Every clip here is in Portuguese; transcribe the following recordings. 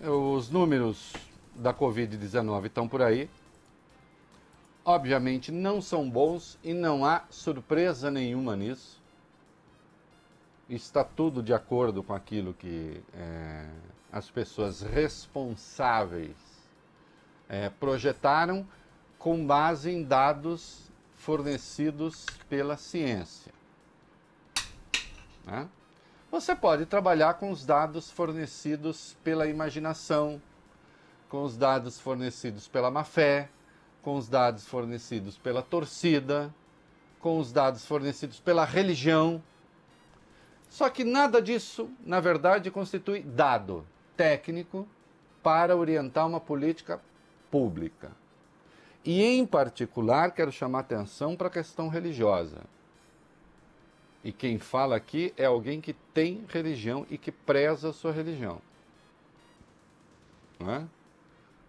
Os números da Covid-19 estão por aí. Obviamente não são bons e não há surpresa nenhuma nisso. Está tudo de acordo com aquilo que as pessoas responsáveis projetaram com base em dados fornecidos pela ciência. Né? Você pode trabalhar com os dados fornecidos pela imaginação, com os dados fornecidos pela má-fé, com os dados fornecidos pela torcida, com os dados fornecidos pela religião. Só que nada disso, na verdade, constitui dado técnico para orientar uma política pública. E, em particular, quero chamar atenção para a questão religiosa. E quem fala aqui é alguém que tem religião e que preza a sua religião. Não é?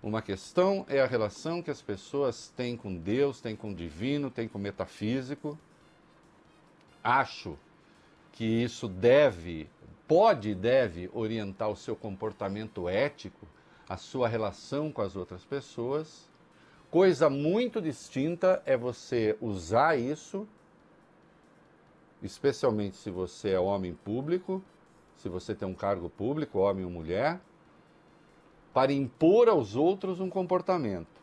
Uma questão é a relação que as pessoas têm com Deus, têm com o divino, têm com o metafísico. Acho que isso pode e deve orientar o seu comportamento ético, a sua relação com as outras pessoas. Coisa muito distinta é você usar isso, especialmente se você é homem público, se você tem um cargo público, homem ou mulher, para impor aos outros um comportamento.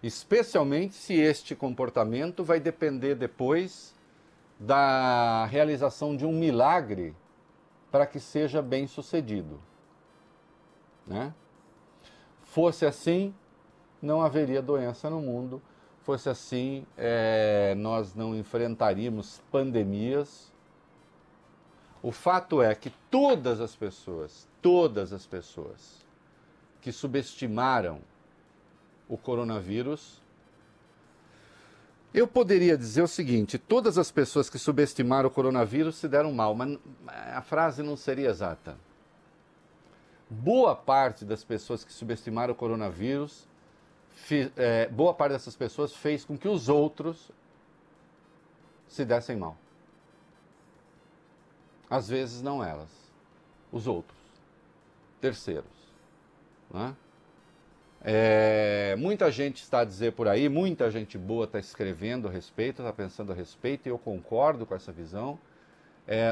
Especialmente se este comportamento vai depender depois da realização de um milagre para que seja bem sucedido. Né? Fosse assim, não haveria doença no mundo. Fosse assim, nós não enfrentaríamos pandemias. O fato é que todas as pessoas que subestimaram o coronavírus, eu poderia dizer o seguinte: todas as pessoas que subestimaram o coronavírus se deram mal, mas a frase não seria exata. Boa parte das pessoas que subestimaram o coronavírus, boa parte dessas pessoas fez com que os outros se dessem mal. Às vezes não elas, os outros, terceiros. Né? Muita gente está a dizer por aí, muita gente boa está escrevendo a respeito, está pensando a respeito, e eu concordo com essa visão.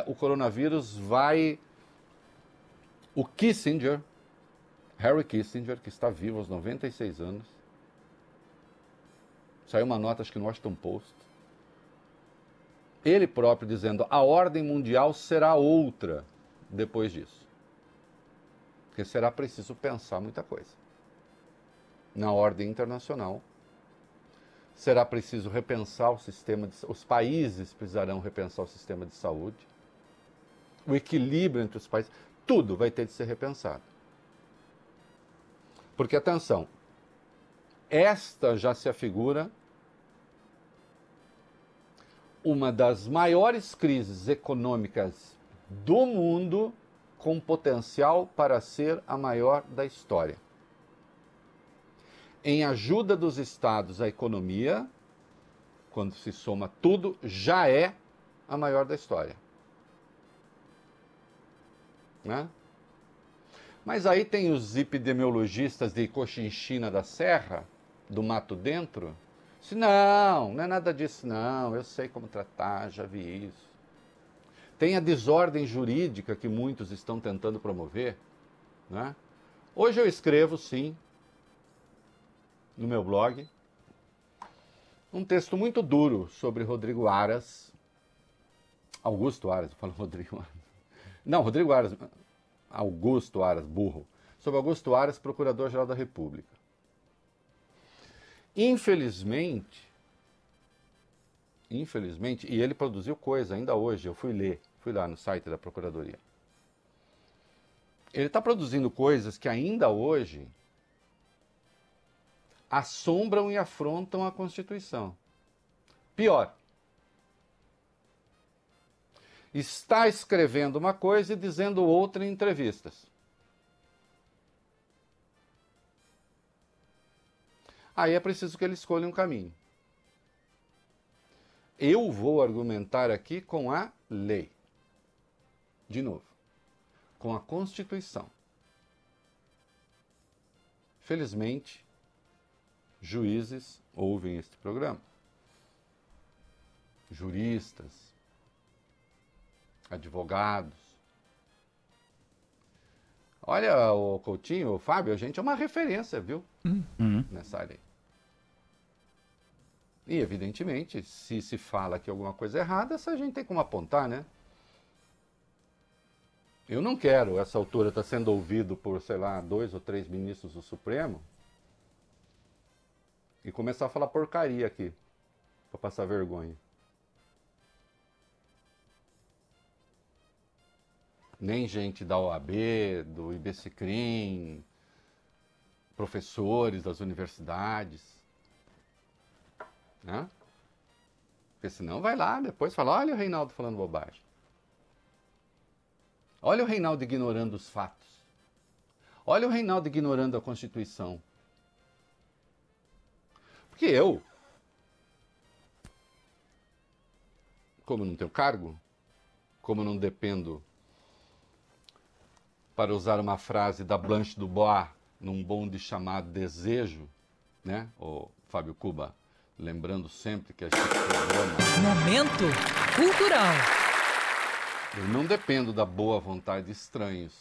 O coronavírus vai... O Kissinger, Harry Kissinger, que está vivo aos 96 anos, saiu uma nota, acho que no Washington Post, ele próprio dizendo: a ordem mundial será outra depois disso. Porque será preciso pensar muita coisa. Na ordem internacional, será preciso repensar o sistema os países precisarão repensar o sistema de saúde, o equilíbrio entre os países, tudo vai ter de ser repensado. Porque, atenção, esta já se afigura uma das maiores crises econômicas do mundo, com potencial para ser a maior da história. Em ajuda dos estados à economia, quando se soma tudo, já é a maior da história. Né? Mas aí tem os epidemiologistas de Cochinchina da Serra, do Mato Dentro. Não é nada disso não, eu sei como tratar, já vi isso. Tem a desordem jurídica que muitos estão tentando promover. Né? Hoje eu escrevo, sim, no meu blog, um texto muito duro sobre Rodrigo Aras, Augusto Aras, eu falo Rodrigo Aras. Não, Rodrigo Aras, Augusto Aras, burro. Sobre Augusto Aras, Procurador-Geral da República. Infelizmente, e ele produziu coisa ainda hoje, eu fui lá no site da Procuradoria. Ele está produzindo coisas que ainda hoje assombram e afrontam a Constituição. Pior, está escrevendo uma coisa e dizendo outra em entrevistas. Aí é preciso que ele escolha um caminho. Eu vou argumentar aqui com a lei. De novo, com a Constituição. Felizmente, juízes ouvem este programa. Juristas, advogados. Olha, o Coutinho, o Fábio, a gente é uma referência, viu? Nessa área aí. E, evidentemente, se fala que alguma coisa é errada, essa gente tem como apontar, né? Eu não quero, essa altura, estar sendo ouvido por, sei lá, 2 ou 3 ministros do Supremo e começar a falar porcaria aqui, para passar vergonha. Nem gente da OAB, do IBCCRIM, professores das universidades, né? Porque senão vai lá, depois fala, olha o Reinaldo falando bobagem. Olha o Reinaldo ignorando os fatos. Olha o Reinaldo ignorando a Constituição. Porque eu, como não tenho cargo, como não dependo, para usar uma frase da Blanche Dubois, num bonde chamado Desejo, né, o Fábio Cuba, lembrando sempre que a gente programa... Momento cultural. Eu não dependo da boa vontade de estranhos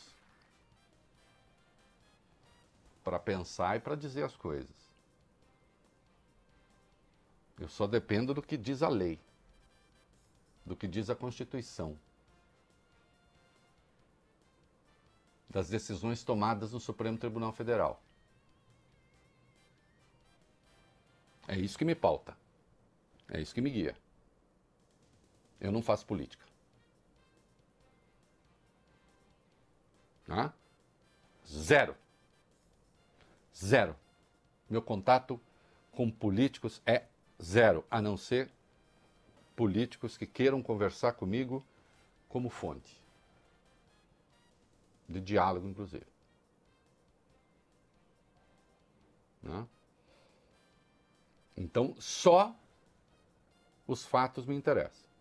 para pensar e para dizer as coisas. Eu só dependo do que diz a lei, do que diz a Constituição, das decisões tomadas no Supremo Tribunal Federal. É isso que me pauta. É isso que me guia. Eu não faço política. Ah? Zero. Zero. Meu contato com políticos é zero, a não ser políticos que queiram conversar comigo como fonte de diálogo, inclusive. Né? Então, só os fatos me interessam.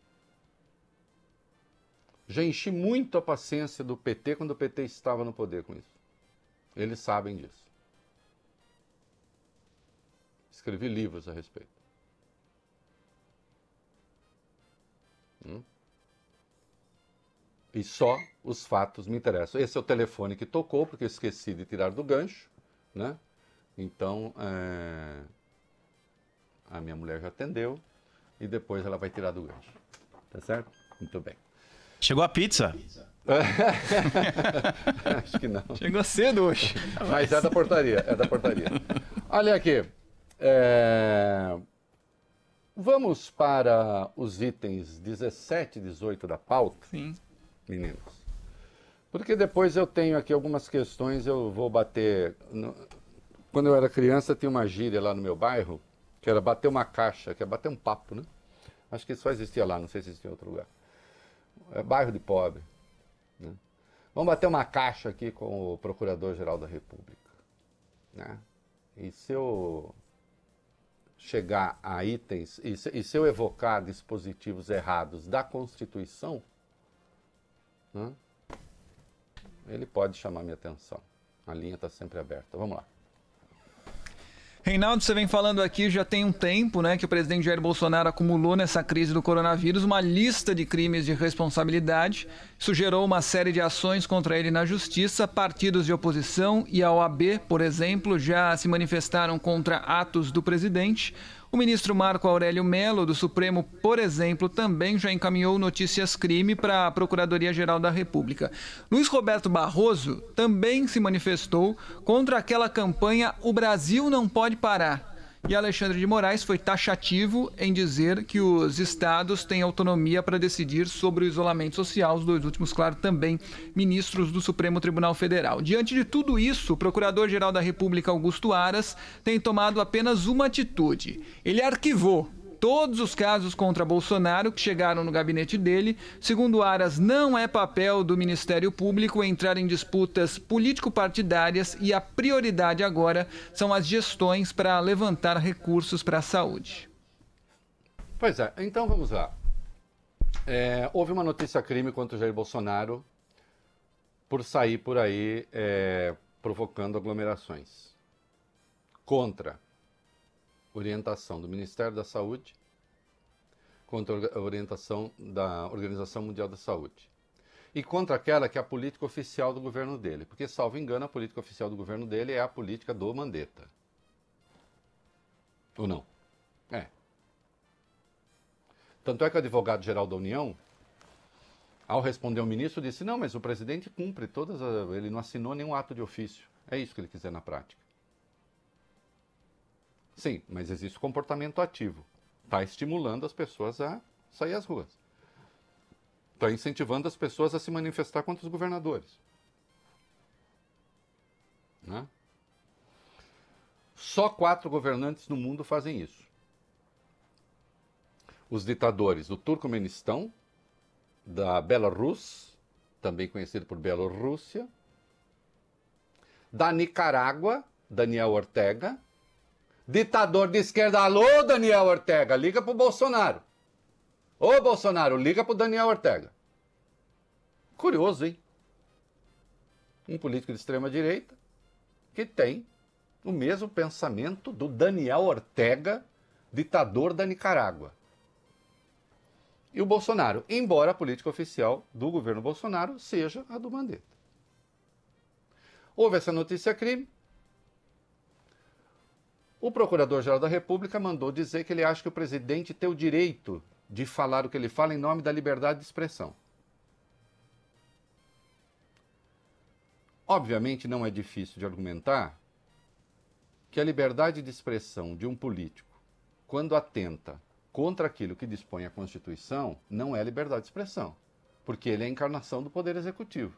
Já enchi muito a paciência do PT quando o PT estava no poder com isso. Eles sabem disso. Escrevi livros a respeito. E só os fatos me interessam. Esse é o telefone que tocou, porque eu esqueci de tirar do gancho, né? Então, a minha mulher já atendeu e depois ela vai tirar do gancho. Tá certo? Muito bem. Chegou a pizza? Acho que não. Chegou cedo hoje. Mas é da portaria, é da portaria. Olha aqui. Vamos para os itens 17 e 18 da pauta. Sim. Meninos. Porque depois eu tenho aqui algumas questões, eu vou bater... Quando eu era criança, tinha uma gíria lá no meu bairro, que era bater uma caixa, que é bater um papo, né? Acho que só existia lá, não sei se existia em outro lugar. É bairro de pobre. Né? Vamos bater uma caixa aqui com o Procurador-Geral da República. Né? E se eu chegar a itens, e se eu evocar dispositivos errados da Constituição, né? Ele pode chamar minha atenção. A linha está sempre aberta. Vamos lá. Reinaldo, você vem falando aqui já tem um tempo, né, que o presidente Jair Bolsonaro acumulou nessa crise do coronavírus uma lista de crimes de responsabilidade. Isso gerou uma série de ações contra ele na justiça. Partidos de oposição e a OAB, por exemplo, já se manifestaram contra atos do presidente. O ministro Marco Aurélio Mello, do Supremo, por exemplo, também já encaminhou notícias crime para a Procuradoria-Geral da República. Luiz Roberto Barroso também se manifestou contra aquela campanha O Brasil Não Pode Parar. E Alexandre de Moraes foi taxativo em dizer que os estados têm autonomia para decidir sobre o isolamento social. Os dois últimos, claro, também ministros do Supremo Tribunal Federal. Diante de tudo isso, o Procurador-Geral da República, Augusto Aras, tem tomado apenas uma atitude. Ele arquivou todos os casos contra Bolsonaro que chegaram no gabinete dele. Segundo Aras, não é papel do Ministério Público entrar em disputas político-partidárias e a prioridade agora são as gestões para levantar recursos para a saúde. Pois é, então vamos lá. Houve uma notícia crime contra o Jair Bolsonaro por sair por aí provocando aglomerações. Contra a orientação do Ministério da Saúde, contra a orientação da Organização Mundial da Saúde. E contra aquela que é a política oficial do governo dele. Porque, salvo engano, a política oficial do governo dele é a política do Mandetta. Ou não? É. Tanto é que o advogado-geral da União, ao responder ao ministro, disse, não, mas o presidente cumpre todas ele não assinou nenhum ato de ofício. É isso que ele quiser na prática. Sim, mas existe comportamento ativo. Está estimulando as pessoas a sair às ruas. Está incentivando as pessoas a se manifestar contra os governadores. Né? Só 4 governantes no mundo fazem isso. Os ditadores do Turcomenistão, da Belarus, também conhecido por Bielorrússia, da Nicarágua, Daniel Ortega, ditador de esquerda, alô Daniel Ortega, liga pro Bolsonaro. Ô Bolsonaro, liga pro Daniel Ortega. Curioso, hein? Um político de extrema direita que tem o mesmo pensamento do Daniel Ortega, ditador da Nicarágua. E o Bolsonaro, embora a política oficial do governo Bolsonaro seja a do Mandetta. Houve essa notícia crime. O Procurador-Geral da República mandou dizer que ele acha que o presidente tem o direito de falar o que ele fala em nome da liberdade de expressão. Obviamente não é difícil de argumentar que a liberdade de expressão de um político, quando atenta contra aquilo que dispõe a Constituição, não é liberdade de expressão, porque ele é a encarnação do Poder Executivo.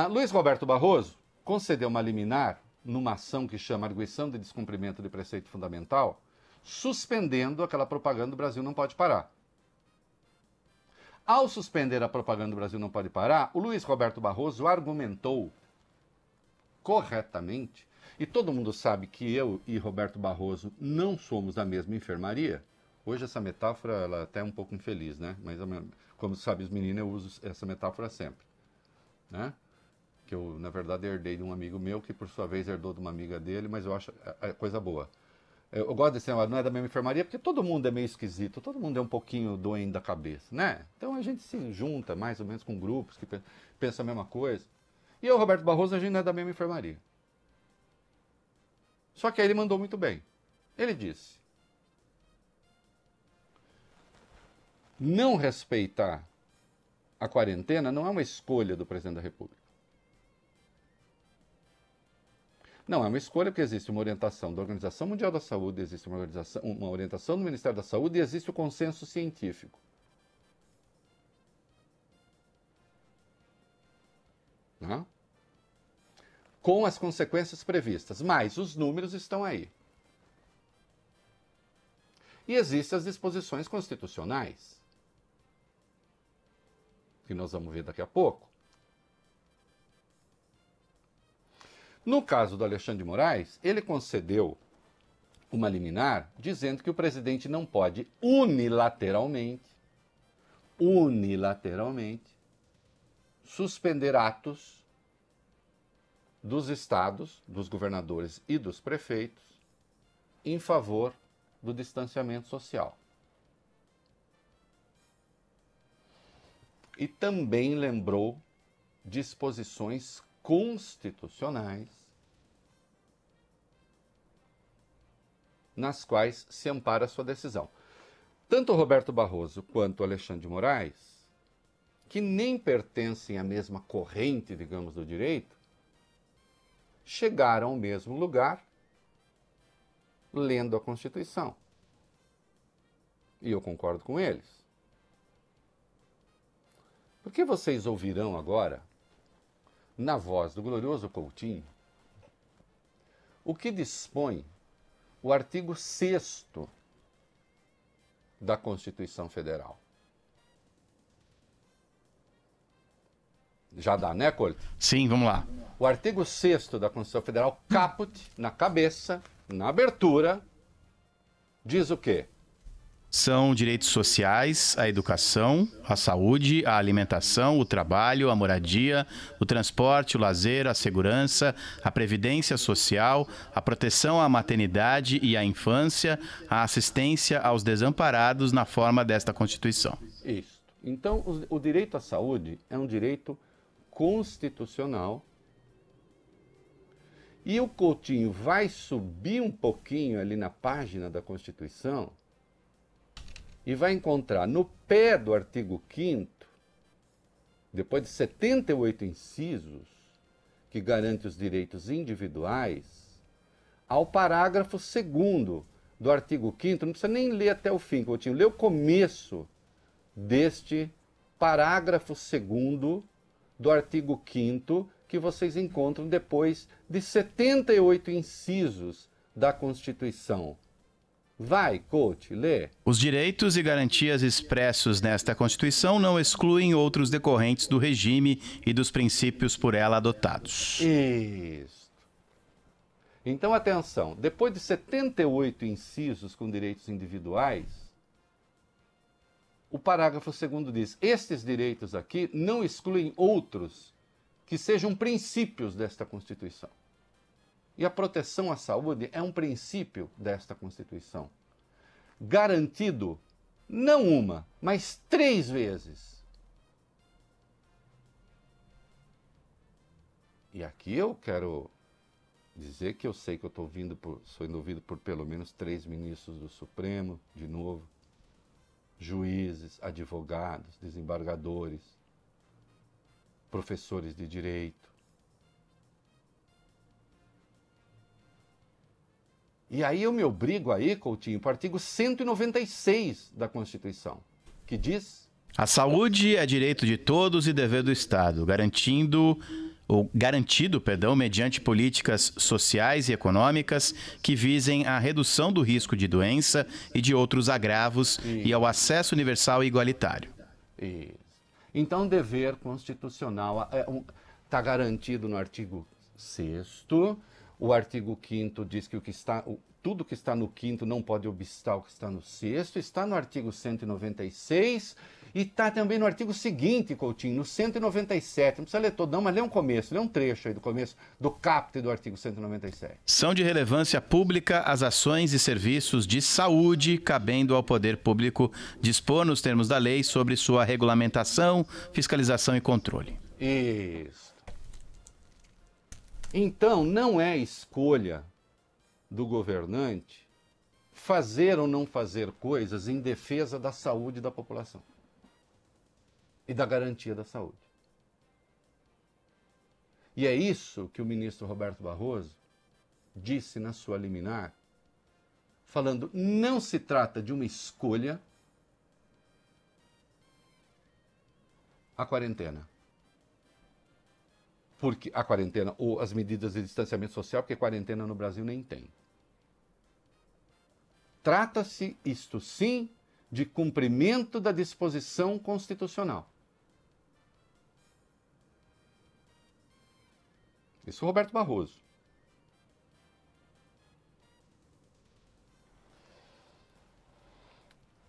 Luiz Roberto Barroso concedeu uma liminar numa ação que chama Arguição de Descumprimento de Preceito Fundamental, suspendendo aquela propaganda do Brasil Não Pode Parar. Ao suspender a propaganda do Brasil Não Pode Parar, o Luiz Roberto Barroso argumentou corretamente, e todo mundo sabe que eu e Roberto Barroso não somos da mesma enfermaria. Hoje essa metáfora ela é até um pouco infeliz, né? Mas como sabe os meninos, eu uso essa metáfora sempre, né? Que eu, na verdade, herdei de um amigo meu, que por sua vez herdou de uma amiga dele, mas eu acho a coisa boa. Eu gosto desse negócio, não é da mesma enfermaria, porque todo mundo é meio esquisito, todo mundo é um pouquinho doente da cabeça, né? Então a gente se junta mais ou menos com grupos que pensam a mesma coisa. E eu, Roberto Barroso, a gente não é da mesma enfermaria. Só que aí ele mandou muito bem. Ele disse: não respeitar a quarentena não é uma escolha do presidente da República. Não, é uma escolha porque existe uma orientação da Organização Mundial da Saúde, existe uma orientação do Ministério da Saúde e existe o consenso científico. Não? Com as consequências previstas, mas os números estão aí. E existem as disposições constitucionais, que nós vamos ver daqui a pouco. No caso do Alexandre de Moraes, ele concedeu uma liminar dizendo que o presidente não pode unilateralmente, suspender atos dos estados, dos governadores e dos prefeitos em favor do distanciamento social. E também lembrou disposições constitucionais nas quais se ampara a sua decisão. Tanto Roberto Barroso quanto Alexandre de Moraes, que nem pertencem à mesma corrente, digamos, do direito, chegaram ao mesmo lugar lendo a Constituição. E eu concordo com eles. Porque vocês ouvirão agora, na voz do glorioso Coutinho, o que dispõe o artigo 6º da Constituição Federal. Já dá, né, Couto? Sim, vamos lá. O artigo 6º da Constituição Federal, caput, na cabeça, na abertura, diz o quê? São direitos sociais, a educação, a saúde, a alimentação, o trabalho, a moradia, o transporte, o lazer, a segurança, a previdência social, a proteção à maternidade e à infância, a assistência aos desamparados na forma desta Constituição. Isso. Então, o direito à saúde é um direito constitucional. E o Coutinho vai subir um pouquinho ali na página da Constituição e vai encontrar no pé do artigo 5º, depois de 78 incisos, que garante os direitos individuais, ao parágrafo 2º do artigo 5º, não precisa nem ler até o fim, Coutinho, lê o começo deste parágrafo 2º do artigo 5º, que vocês encontram depois de 78 incisos da Constituição. Vai, coach, lê. Os direitos e garantias expressos nesta Constituição não excluem outros decorrentes do regime e dos princípios por ela adotados. Isso. Então, atenção, depois de 78 incisos com direitos individuais, o parágrafo 2º diz: estes direitos aqui não excluem outros que sejam princípios desta Constituição. E a proteção à saúde é um princípio desta Constituição, garantido não uma, mas 3 vezes. E aqui eu quero dizer que eu sei que eu estou sendo ouvido por pelo menos 3 ministros do Supremo, de novo, juízes, advogados, desembargadores, professores de direito. E aí eu me obrigo aí, Coutinho, para o artigo 196 da Constituição, que diz: a saúde é direito de todos e dever do Estado, garantido, mediante políticas sociais e econômicas que visem a redução do risco de doença e de outros agravos e ao acesso universal e igualitário. Isso. Então, o dever constitucional está garantido no artigo 6º. O artigo 5º diz que tudo que está no 5º não pode obstar o que está no 6º. Está no artigo 196 e está também no artigo seguinte, Coutinho, no 197. Não precisa ler todo, não, mas lê um começo, lê um trecho aí do começo, do caput do artigo 197. São de relevância pública as ações e serviços de saúde, cabendo ao poder público dispor nos termos da lei sobre sua regulamentação, fiscalização e controle. Isso. Então, não é escolha do governante fazer ou não fazer coisas em defesa da saúde da população e da garantia da saúde. E é isso que o ministro Roberto Barroso disse na sua liminar, falando: não se trata de uma escolha a quarentena. Porque a quarentena ou as medidas de distanciamento social, porque quarentena no Brasil nem tem. Trata-se, isto sim, de cumprimento da disposição constitucional. Isso é Roberto Barroso.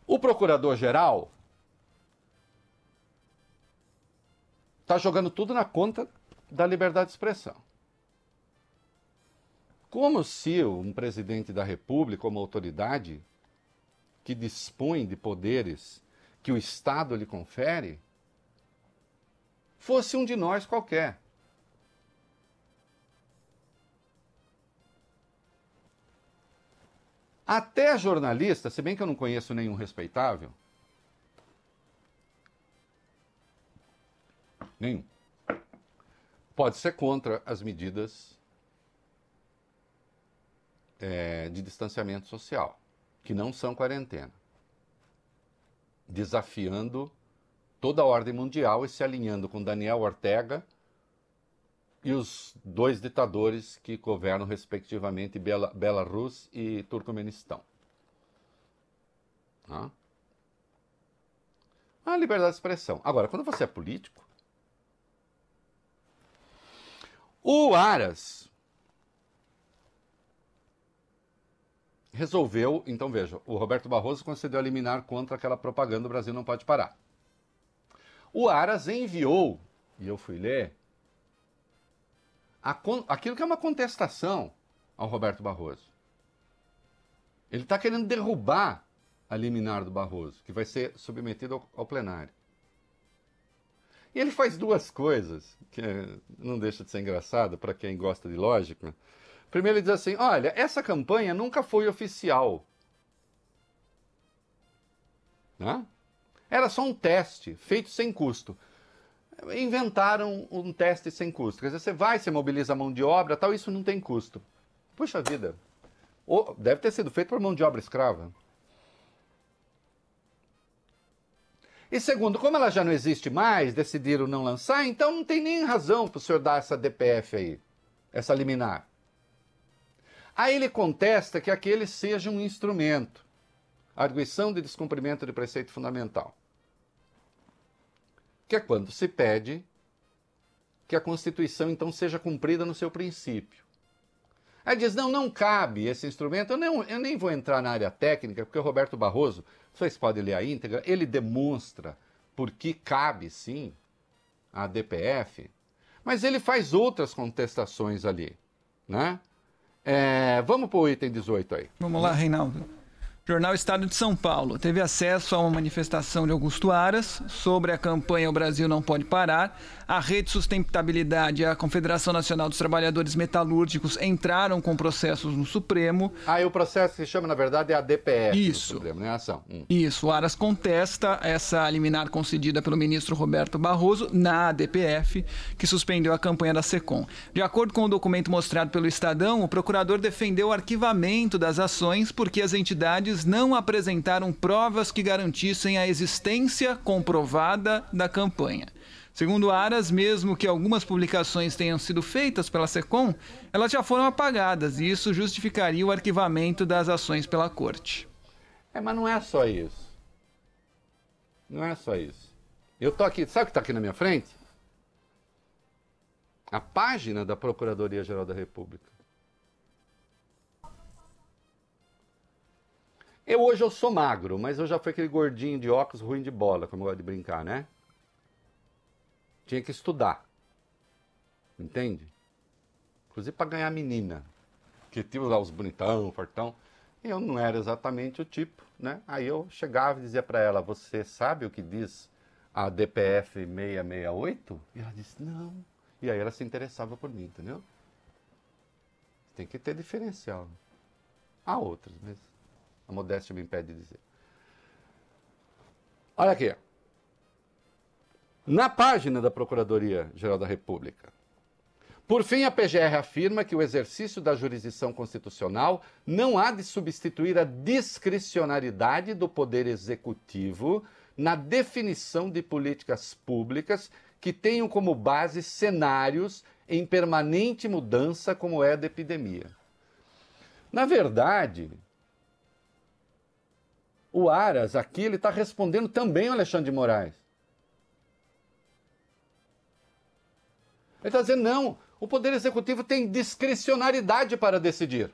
O procurador-geral está jogando tudo na conta da liberdade de expressão. Como se um presidente da República, uma autoridade que dispõe de poderes que o Estado lhe confere, fosse um de nós qualquer. Até jornalista, se bem que eu não conheço nenhum respeitável, nenhum, pode ser contra as medidas de distanciamento social, que não são quarentena, desafiando toda a ordem mundial e se alinhando com Daniel Ortega e os 2 ditadores que governam, respectivamente, Belarus e Turcomenistão. A liberdade de expressão. Agora, quando você é político, o Aras resolveu, então veja, o Roberto Barroso concedeu a liminar contra aquela propaganda, o Brasil não pode parar. O Aras enviou, e eu fui ler, aquilo que é uma contestação ao Roberto Barroso. Ele está querendo derrubar a liminar do Barroso, que vai ser submetido ao plenário. E ele faz duas coisas, que não deixa de ser engraçado para quem gosta de lógica. Primeiro ele diz assim, olha, essa campanha nunca foi oficial. Né? Era só um teste, feito sem custo. Inventaram um teste sem custo. Quer dizer, você vai, você mobiliza a mão de obra, tal, isso não tem custo. Puxa vida, deve ter sido feito por mão de obra escrava. E segundo, como ela já não existe mais, decidiram não lançar, então não tem nem razão para o senhor dar essa DPF aí, essa liminar. Aí ele contesta que aquele seja um instrumento, arguição de descumprimento de preceito fundamental, que é quando se pede que a Constituição então seja cumprida no seu princípio. Aí diz, não cabe esse instrumento, eu nem vou entrar na área técnica, porque o Roberto Barroso, vocês podem ler a íntegra, ele demonstra por que cabe sim a DPF, mas ele faz outras contestações ali, né? Vamos para o item 18 aí. Vamos lá, Reinaldo. Jornal Estado de São Paulo teve acesso a uma manifestação de Augusto Aras sobre a campanha O Brasil Não Pode Parar. A Rede Sustentabilidade e a Confederação Nacional dos Trabalhadores Metalúrgicos entraram com processos no Supremo. E o processo que se chama, na verdade, é a DPF. Isso. No Supremo, né? Ação. Isso. O Aras contesta essa liminar concedida pelo ministro Roberto Barroso na ADPF, que suspendeu a campanha da SECOM. De acordo com o documento mostrado pelo Estadão, o procurador defendeu o arquivamento das ações porque as entidades não apresentaram provas que garantissem a existência comprovada da campanha. Segundo Aras, mesmo que algumas publicações tenham sido feitas pela SECOM, elas já foram apagadas e isso justificaria o arquivamento das ações pela Corte. Mas não é só isso. Não é só isso. Eu tô aqui, sabe o que está aqui na minha frente? A página da Procuradoria-Geral da República. Hoje eu sou magro, mas eu já fui aquele gordinho de óculos ruim de bola, como eu gosto de brincar, né? Tinha que estudar. Entende? Inclusive para ganhar menina. Que tinha lá os bonitão, fortão. Eu não era exatamente o tipo, né? Aí eu chegava e dizia para ela, você sabe o que diz a DPF 668? E ela disse, não. E aí ela se interessava por mim, entendeu? Tem que ter diferencial. Há outros, mas a modéstia me impede de dizer. Olha aqui. Na página da Procuradoria-Geral da República. Por fim, a PGR afirma que o exercício da jurisdição constitucional não há de substituir a discricionariedade do Poder Executivo na definição de políticas públicas que tenham como base cenários em permanente mudança, como é a da epidemia. Na verdade, o Aras aqui ele está respondendo também ao Alexandre de Moraes. Ele está dizendo, não, o Poder Executivo tem discricionariedade para decidir. O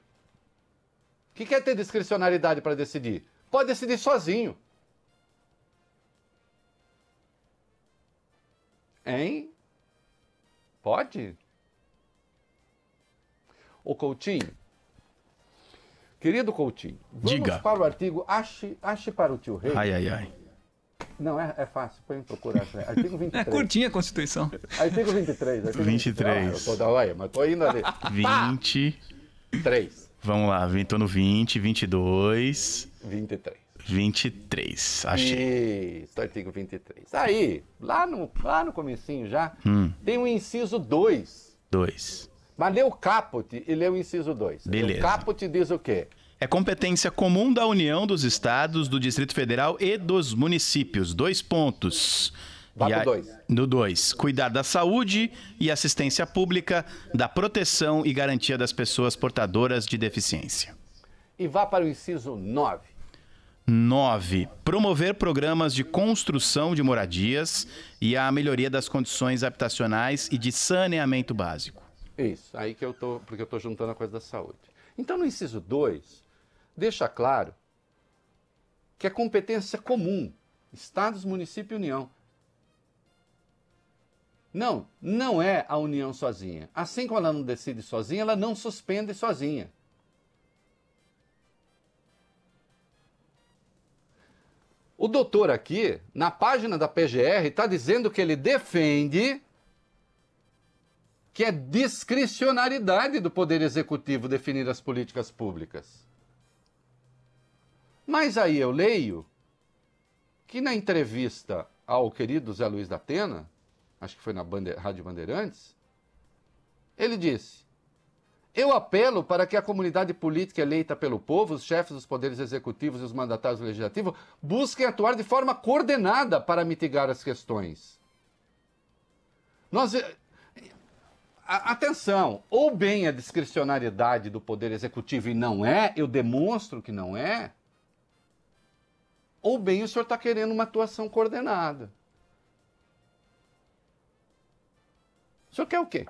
que quer ter discricionariedade para decidir? Pode decidir sozinho. Hein? Pode? Ô Coutinho, querido Coutinho, vamos para o artigo, ache para o tio Rei. Ai. Não, é fácil, põe procurar. Artigo 23. É curtinha a Constituição. Artigo 23. Artigo 23. Mas tô indo ali. 23. Vamos lá, tô no 20, 22. 23. Achei. Isso, artigo 23. Aí, lá no comecinho já, tem o inciso 2. Mas lê o caput e lê o inciso 2. Beleza. O caput diz o quê? É competência comum da União, dos Estados, do Distrito Federal e dos municípios. 2 pontos. Vá pro 2. No 2. Cuidar da saúde e assistência pública, da proteção e garantia das pessoas portadoras de deficiência. E vá para o inciso 9. 9. Promover programas de construção de moradias e a melhoria das condições habitacionais e de saneamento básico. Isso, aí que porque eu estou juntando a coisa da saúde. Então, no inciso 2, deixa claro que é competência comum, Estados, município e União. Não é a União sozinha. Assim como ela não decide sozinha, ela não suspende sozinha. O doutor aqui, na página da PGR, está dizendo que ele defende que é discricionariedade do Poder Executivo definir as políticas públicas. Mas aí eu leio que na entrevista ao querido Zé Luiz da Atena, acho que foi na Rádio Bandeirantes, ele disse: eu apelo para que a comunidade política eleita pelo povo, os chefes dos poderes executivos e os mandatários legislativos, busquem atuar de forma coordenada para mitigar as questões. Atenção, ou bem a discricionariedade do Poder Executivo e não é, eu demonstro que não é, ou bem o senhor está querendo uma atuação coordenada. O senhor quer o quê?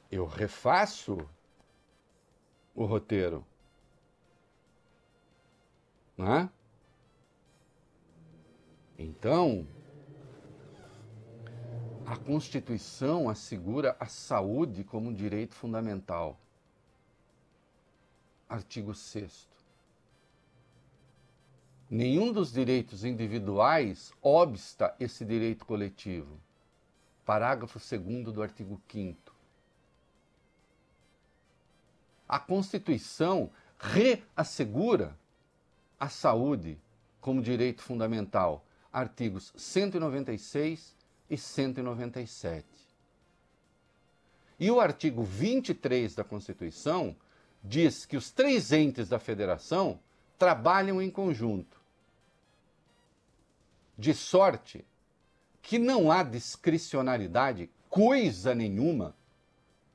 Eu refaço o roteiro, não é? Então, a Constituição assegura a saúde como um direito fundamental. Artigo 6º. Nenhum dos direitos individuais obsta esse direito coletivo. Parágrafo 2º do artigo 5º. A Constituição reassegura a saúde como direito fundamental. Artigos 196 e 197. E o artigo 23 da Constituição diz que os 3 entes da federação trabalham em conjunto. De sorte que não há discricionariedade, coisa nenhuma,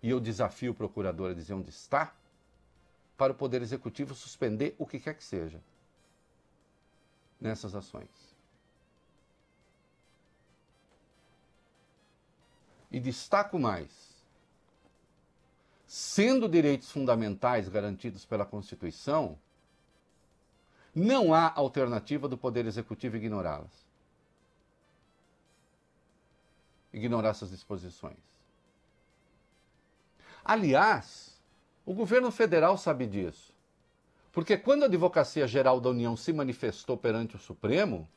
e eu desafio o procurador a dizer onde está, para o Poder Executivo suspender o que quer que seja nessas ações. E destaco mais, sendo direitos fundamentais garantidos pela Constituição, não há alternativa do Poder Executivo ignorá-las. Ignorar essas disposições. Aliás, o governo federal sabe disso. Porque quando a Advocacia Geral da União se manifestou perante o Supremo,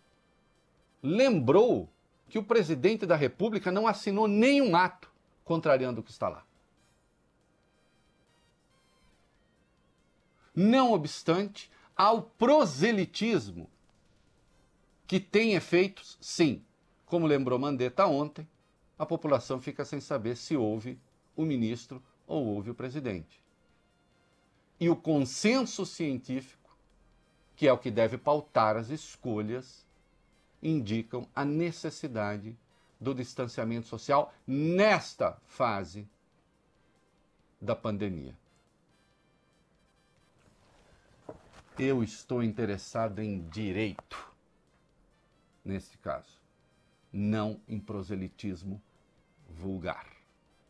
lembrou que o presidente da República não assinou nenhum ato contrariando o que está lá. Não obstante, ao proselitismo que tem efeitos, sim. Como lembrou Mandetta ontem, a população fica sem saber se houve o ministro ou houve o presidente. E o consenso científico, que é o que deve pautar as escolhas, indicam a necessidade do distanciamento social nesta fase da pandemia. Eu estou interessado em direito, neste caso, não em proselitismo vulgar.